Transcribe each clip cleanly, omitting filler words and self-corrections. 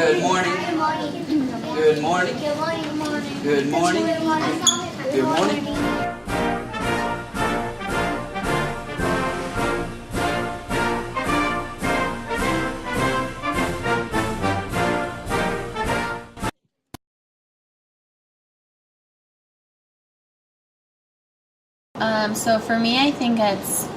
Good morning. Good morning. Good morning. Good morning. Good morning. So for me, I think it's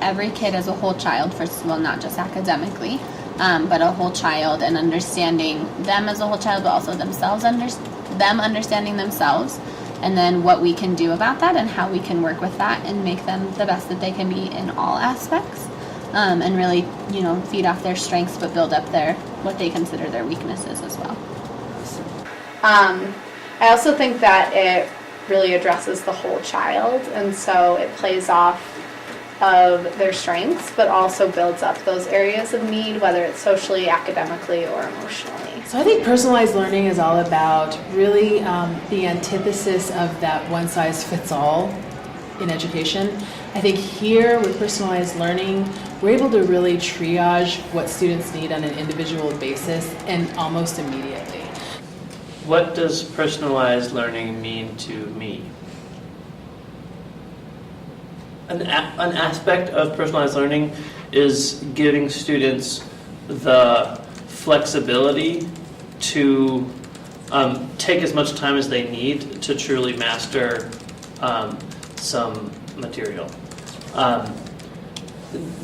every kid as a whole child, first of all, not just academically, but a whole child, and understanding them as a whole child, but also themselves, them understanding themselves, and then what we can do about that and how we can work with that and make them the best that they can be in all aspects, and really, feed off their strengths, but build up what they consider their weaknesses as well. I also think that it really addresses the whole child, and so it plays off of their strengths, but also builds up those areas of need, whether it's socially, academically, or emotionally. So I think personalized learning is all about really the antithesis of that one-size-fits-all in education. I think here with personalized learning, we're able to really triage what students need on an individual basis and almost immediately. What does personalized learning mean to me? An aspect of personalized learning is giving students the flexibility to take as much time as they need to truly master some material.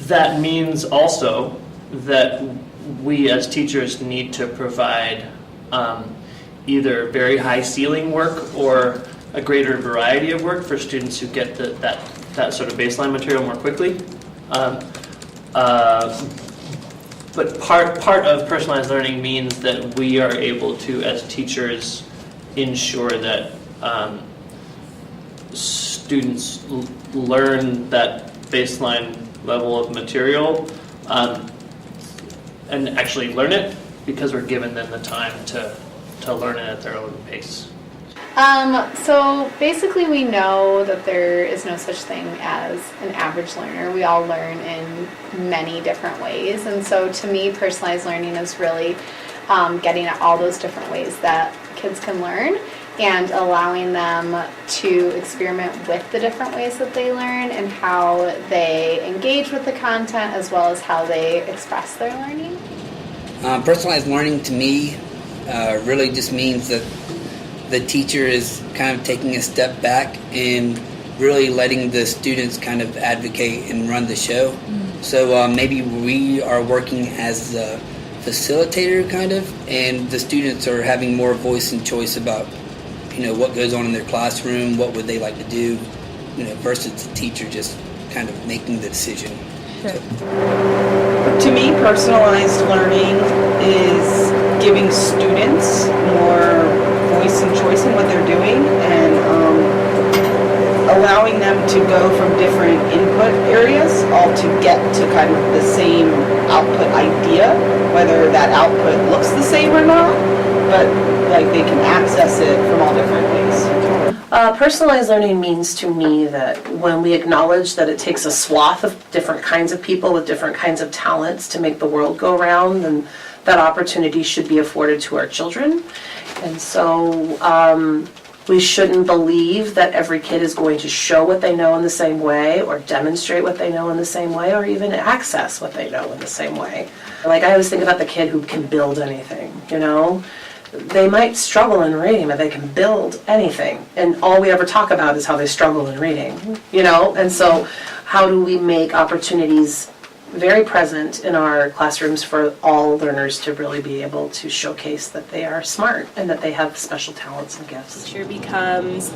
That means also that we as teachers need to provide either very high ceiling work or a greater variety of work for students who get that sort of baseline material more quickly. But part of personalized learning means that we are able to, as teachers, ensure that students learn that baseline level of material and actually learn it because we're giving them the time to learn it at their own pace. So basically we know that there is no such thing as an average learner. We all learn in many different ways, and so to me personalized learning is really getting at all those different ways that kids can learn and allowing them to experiment with the different ways that they learn and how they engage with the content as well as how they express their learning. Personalized learning to me really just means that the teacher is kind of taking a step back and really letting the students kind of advocate and run the show. So maybe we are working as the facilitator kind of, and the students are having more voice and choice about what goes on in their classroom, what would they like to do, versus the teacher just kind of making the decision. To me, personalized learning is giving students more voice and choice in what they're doing and allowing them to go from different input areas all to get to kind of the same output idea, whether that output looks the same or not, but they can access it from all different ways. Personalized learning means to me that when we acknowledge that it takes a swath of different kinds of people with different kinds of talents to make the world go round, then that opportunity should be afforded to our children. And so we shouldn't believe that every kid is going to show what they know in the same way or demonstrate what they know in the same way or even access what they know in the same way. I always think about the kid who can build anything, They might struggle in reading, but they can build anything. And all we ever talk about is how they struggle in reading, And so how do we make opportunities very present in our classrooms for all learners to really be able to showcase that they are smart and that they have special talents and gifts? Teacher becomes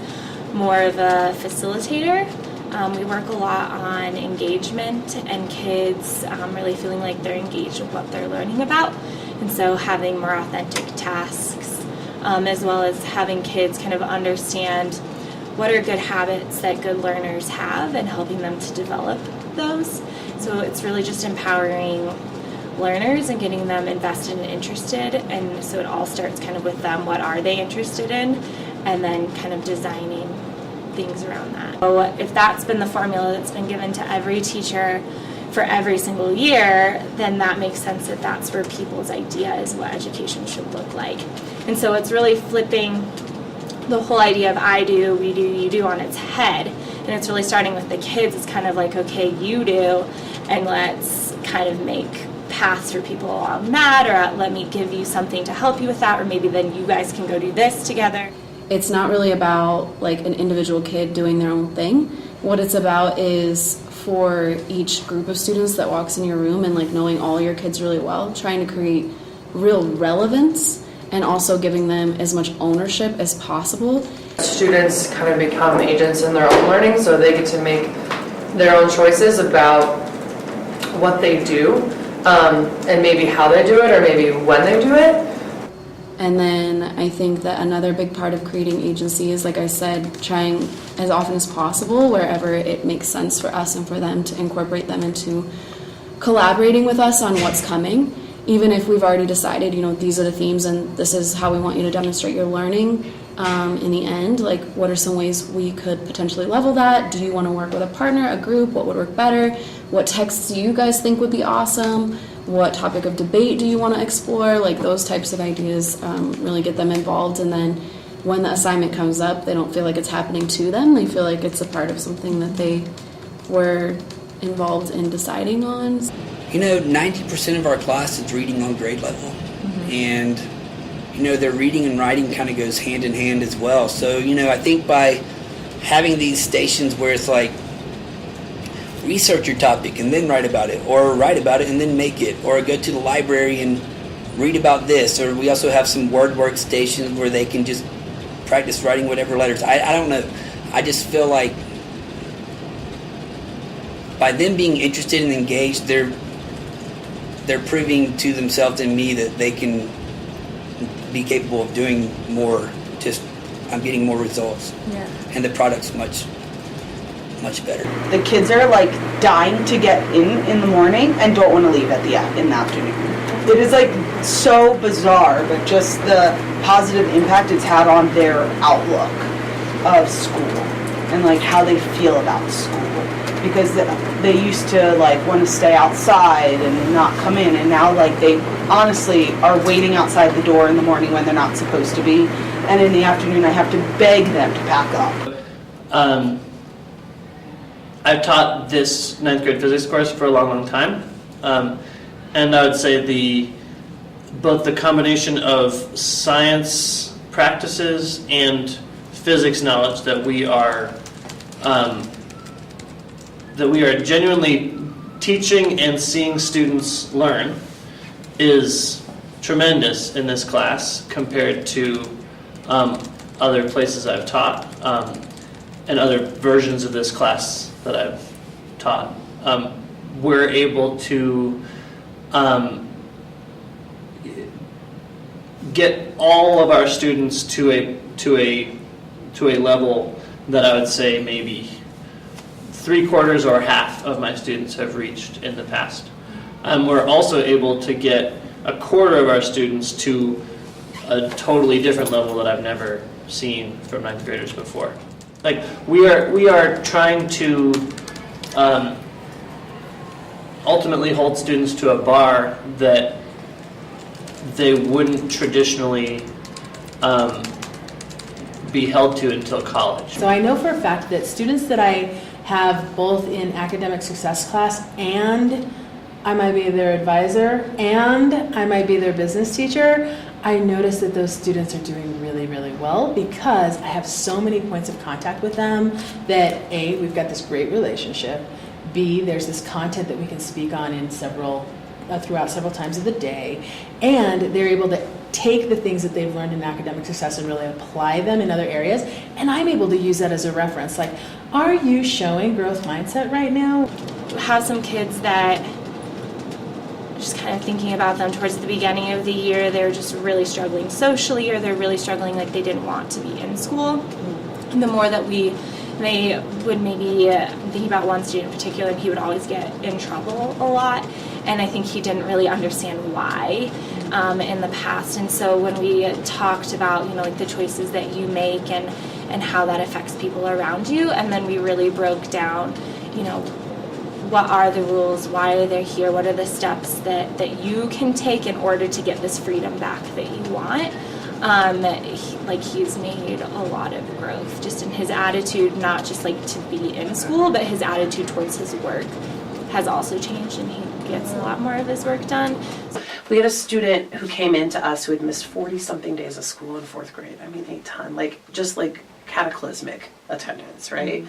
more of a facilitator. We work a lot on engagement and kids really feeling like they're engaged with what they're learning about. And so having more authentic tasks, as well as having kids kind of understand what are good habits that good learners have and helping them to develop those. So it's really just empowering learners and getting them invested and interested. And so it all starts kind of with them. What are they interested in? And then kind of designing things around that. So if that's been the formula that's been given to every teacher for every single year, then that makes sense that that's where people's idea is what education should look like. And so it's really flipping the whole idea of I do, we do, you do on its head. And it's really starting with the kids. It's kind of like, okay, you do, and let's kind of make paths for people along that, or let me give you something to help you with that, or maybe then you guys can go do this together. It's not really about like an individual kid doing their own thing. What it's about is for each group of students that walks in your room and like knowing all your kids really well, trying to create real relevance and also giving them as much ownership as possible. Students kind of become agents in their own learning, so they get to make their own choices about what they do, and maybe how they do it, or maybe when they do it. And then I think that another big part of creating agency is, like I said, trying as often as possible, wherever it makes sense for us and for them, to incorporate them into collaborating with us on what's coming. Even if we've already decided, these are the themes and this is how we want you to demonstrate your learning, in the end, like what are some ways we could potentially level that? Do you want to work with a partner, a group? What would work better? What texts do you guys think would be awesome? What topic of debate do you want to explore? Like those types of ideas really get them involved, and then when the assignment comes up, they don't feel like it's happening to them. They feel like it's a part of something that they were involved in deciding on. 90% of our class is reading on grade level, and their reading and writing kind of goes hand in hand as well. So I think by having these stations where it's like, research your topic and then write about it, or write about it and then make it, or go to the library and read about this, or we also have some word workstations where they can just practice writing whatever letters. I don't know. I just feel like by them being interested and engaged, they're proving to themselves and me that they can be capable of doing more. I'm getting more results, and the product's much better. The kids are like dying to get in the morning and don't want to leave in the afternoon. It is like so bizarre, but just the positive impact it's had on their outlook of school and like how they feel about school. Because they used to like want to stay outside and not come in, and now like they honestly are waiting outside the door in the morning when they're not supposed to be, and in the afternoon I have to beg them to pack up. I've taught this 9th grade physics course for a long time, and I would say both the combination of science practices and physics knowledge that we are genuinely teaching and seeing students learn is tremendous in this class compared to other places I've taught and other versions of this class that I've taught. We're able to get all of our students to a level that I would say maybe 3/4 or half of my students have reached in the past. We're also able to get 1/4 of our students to a totally different level that I've never seen from 9th graders before. Like we are trying to ultimately hold students to a bar that they wouldn't traditionally be held to until college. So I know for a fact that students that I have both in academic success class, and I might be their advisor, and I might be their business teacher, I notice that those students are doing really, really well because I have so many points of contact with them that A, we've got this great relationship, B, there's this content that we can speak on in throughout several times of the day, and they're able to take the things that they've learned in academic success and really apply them in other areas, and I'm able to use that as a reference. Like, are you showing growth mindset right now? Have some kids that, just kind of thinking about them towards the beginning of the year, they're just really struggling socially, or they're really struggling like they didn't want to be in school. And the more that they would maybe, thinking about one student in particular, and he would always get in trouble a lot, and I think he didn't really understand why in the past. And so when we talked about, like the choices that you make and how that affects people around you, and then we really broke down, what are the rules, why are they here, what are the steps that you can take in order to get this freedom back that you want. He's made a lot of growth just in his attitude, not just like to be in school, but his attitude towards his work has also changed, and he gets a lot more of his work done. We had a student who came in to us who had missed 40-something days of school in 4th grade. I mean, a ton, just cataclysmic attendance, right?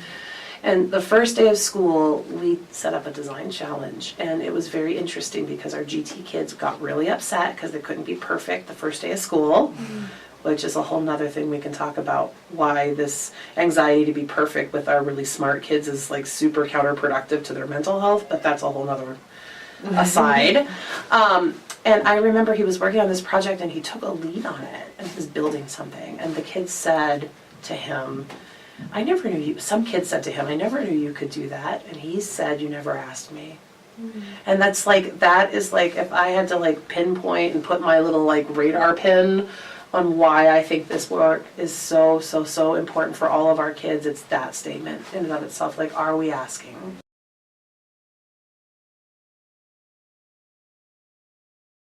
And the first day of school, we set up a design challenge, and it was very interesting because our GT kids got really upset because they couldn't be perfect the first day of school, which is a whole nother thing we can talk about, why this anxiety to be perfect with our really smart kids is super counterproductive to their mental health, but that's a whole nother aside. And I remember he was working on this project and he took a lead on it, and he was building something, and the kids said to him, I never knew you, some kids said to him, I never knew you could do that. And he said, you never asked me. And that's that is if I had to pinpoint and put my little radar pin on why I think this work is so important for all of our kids, it's that statement in and of itself, are we asking?